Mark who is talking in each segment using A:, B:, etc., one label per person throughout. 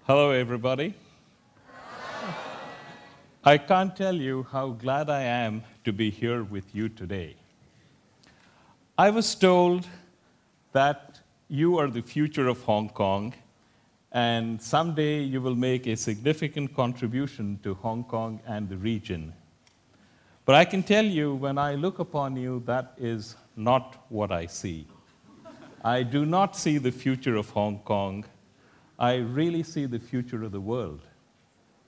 A: Hello, everybody. I can't tell you how glad I am to be here with you today. I was told that you are the future of Hong Kong, and someday you will make a significant contribution to Hong Kong and the region. But I can tell you, when I look upon you, that is not what I see. I do not see the future of Hong Kong. I really see the future of the world.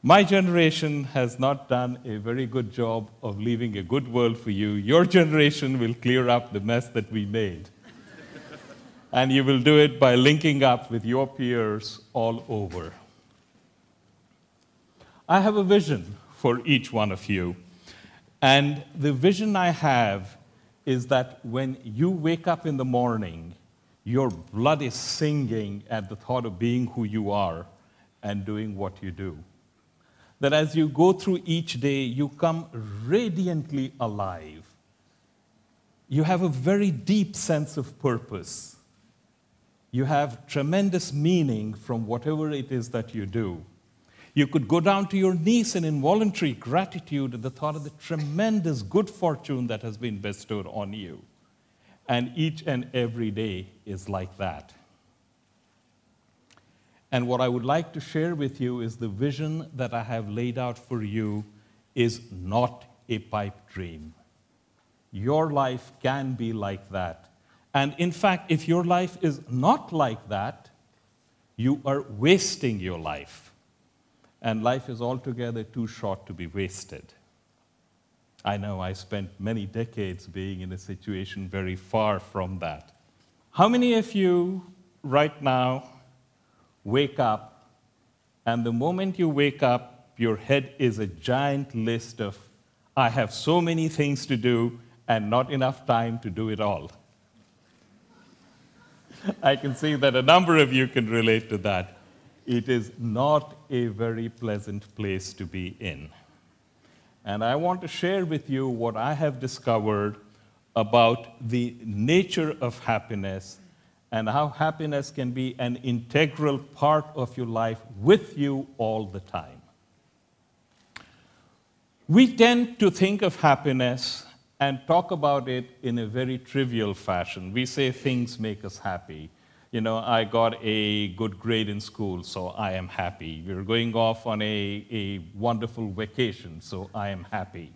A: My generation has not done a very good job of leaving a good world for you. Your generation will clear up the mess that we made. And you will do it by linking up with your peers all over. I have a vision for each one of you. And the vision I have is that when you wake up in the morning, your blood is singing at the thought of being who you are and doing what you do. That as you go through each day, you come radiantly alive. You have a very deep sense of purpose. You have tremendous meaning from whatever it is that you do. You could go down to your knees in involuntary gratitude at the thought of the tremendous good fortune that has been bestowed on you. And each and every day is like that. And what I would like to share with you is the vision that I have laid out for you is not a pipe dream. Your life can be like that. And in fact, if your life is not like that, you are wasting your life. And life is altogether too short to be wasted. I know I spent many decades being in a situation very far from that. How many of you right now wake up, and the moment you wake up, your head is a giant list of, I have so many things to do and not enough time to do it all? I can see that a number of you can relate to that. It is not a very pleasant place to be in. And I want to share with you what I have discovered about the nature of happiness and how happiness can be an integral part of your life with you all the time. We tend to think of happiness and talk about it in a very trivial fashion. We say things make us happy. You know, I got a good grade in school, so I am happy. We're going off on a wonderful vacation, so I am happy.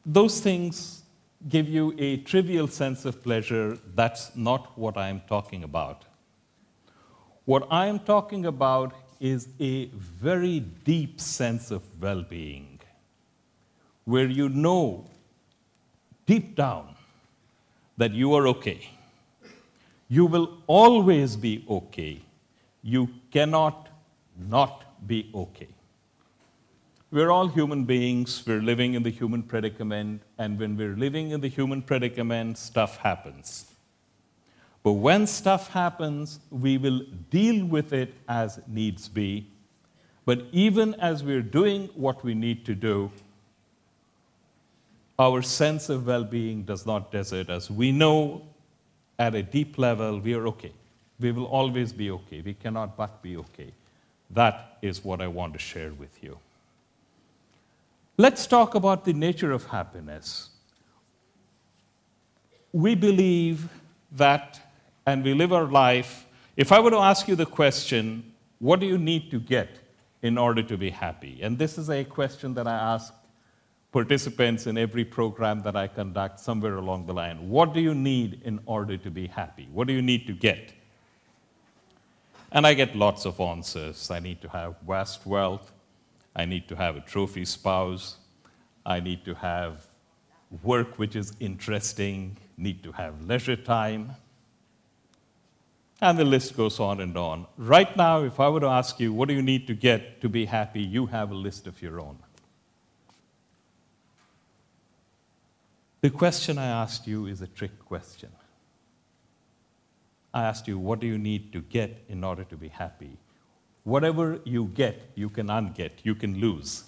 A: Those things give you a trivial sense of pleasure. That's not what I am talking about. What I am talking about is a very deep sense of well-being, where you know deep down that you are okay. You will always be okay. You cannot not be okay. We're all human beings. We're living in the human predicament. And when we're living in the human predicament, stuff happens. But when stuff happens, we will deal with it as needs be. But even as we're doing what we need to do, our sense of well-being does not desert us. We know at a deep level, we are okay. We will always be okay. We cannot but be okay. That is what I want to share with you. Let's talk about the nature of happiness. We believe that, and we live our life, if I were to ask you the question, what do you need to get in order to be happy? And this is a question that I ask participants in every program that I conduct somewhere along the line. What do you need in order to be happy? What do you need to get? And I get lots of answers. I need to have vast wealth. I need to have a trophy spouse. I need to have work which is interesting. Need to have leisure time. And the list goes on and on. Right now, if I were to ask you, what do you need to get to be happy? You have a list of your own. The question I asked you is a trick question. I asked you, what do you need to get in order to be happy? Whatever you get, you can unget, you can lose.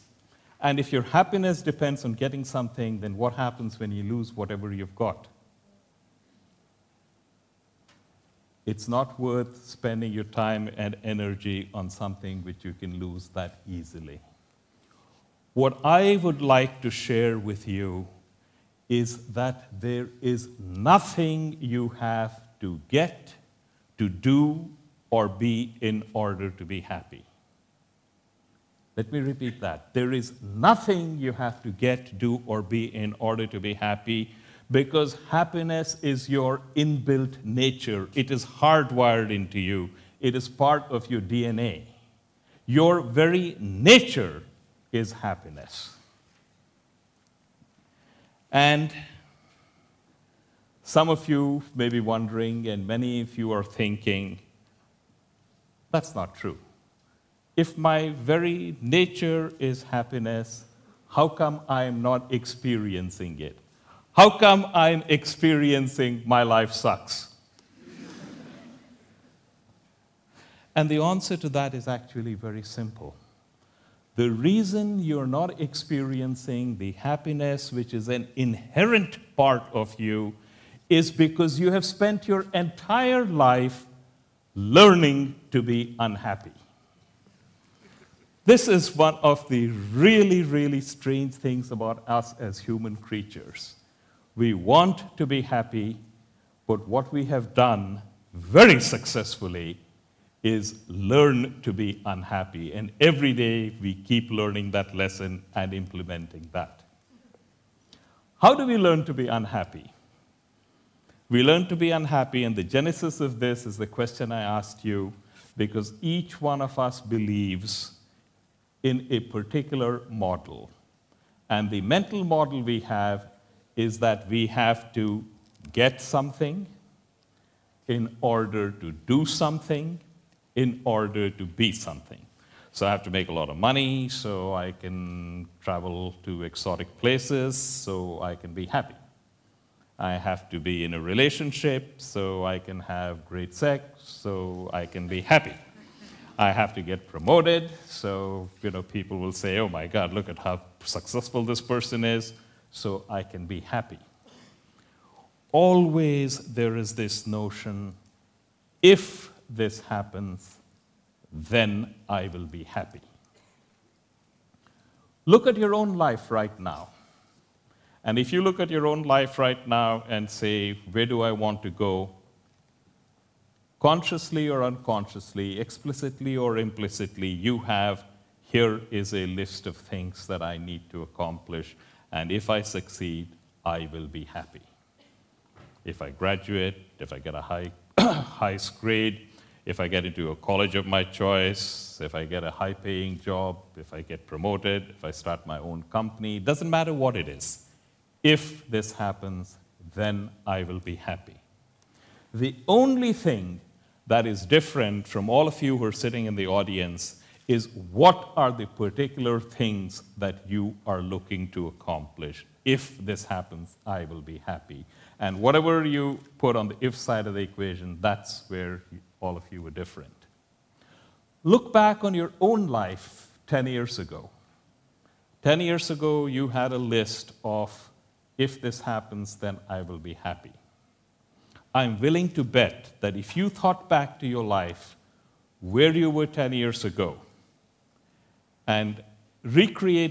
A: And if your happiness depends on getting something, then what happens when you lose whatever you've got? it's not worth spending your time and energy on something which you can lose that easily. What I would like to share with you is that there is nothing you have to get, to do, or be in order to be happy. Let me repeat that. There is nothing you have to get, do, or be in order to be happy, because happiness is your inbuilt nature. It is hardwired into you. It is part of your DNA. Your very nature is happiness. And some of you may be wondering, and many of you are thinking, that's not true. If my very nature is happiness, how come I am not experiencing it? How come I'm experiencing my life sucks? And the answer to that is actually very simple. The reason you're not experiencing the happiness which is an inherent part of you is because you have spent your entire life learning to be unhappy. This is one of the really, really strange things about us as human creatures. We want to be happy, but what we have done very successfully is learn to be unhappy. And every day we keep learning that lesson and implementing that. How do we learn to be unhappy? We learn to be unhappy, and the genesis of this is the question I asked you, because each one of us believes in a particular model. And the mental model we have is that we have to get something in order to do something, in order to be something. So I have to make a lot of money so I can travel to exotic places so I can be happy. I have to be in a relationship so I can have great sex so I can be happy. I have to get promoted, so people will say, oh my God, look at how successful this person is, so I can be happy. Always there is this notion, if this happens, then I will be happy. Look at your own life right now. And if you look at your own life right now and say, where do I want to go? Consciously or unconsciously, explicitly or implicitly, you have, here is a list of things that I need to accomplish, and if I succeed, I will be happy. If I graduate, if I get a highest grade, if I get into a college of my choice, if I get a high-paying job, if I get promoted, if I start my own company, it doesn't matter what it is. If this happens, then I will be happy. The only thing that is different from all of you who are sitting in the audience is what are the particular things that you are looking to accomplish. If this happens, I will be happy. And whatever you put on the if side of the equation, that's where all of you were different. Look back on your own life 10 years ago. 10 years ago, you had a list of, if this happens, then I will be happy. I'm willing to bet that if you thought back to your life, where you were 10 years ago, and recreate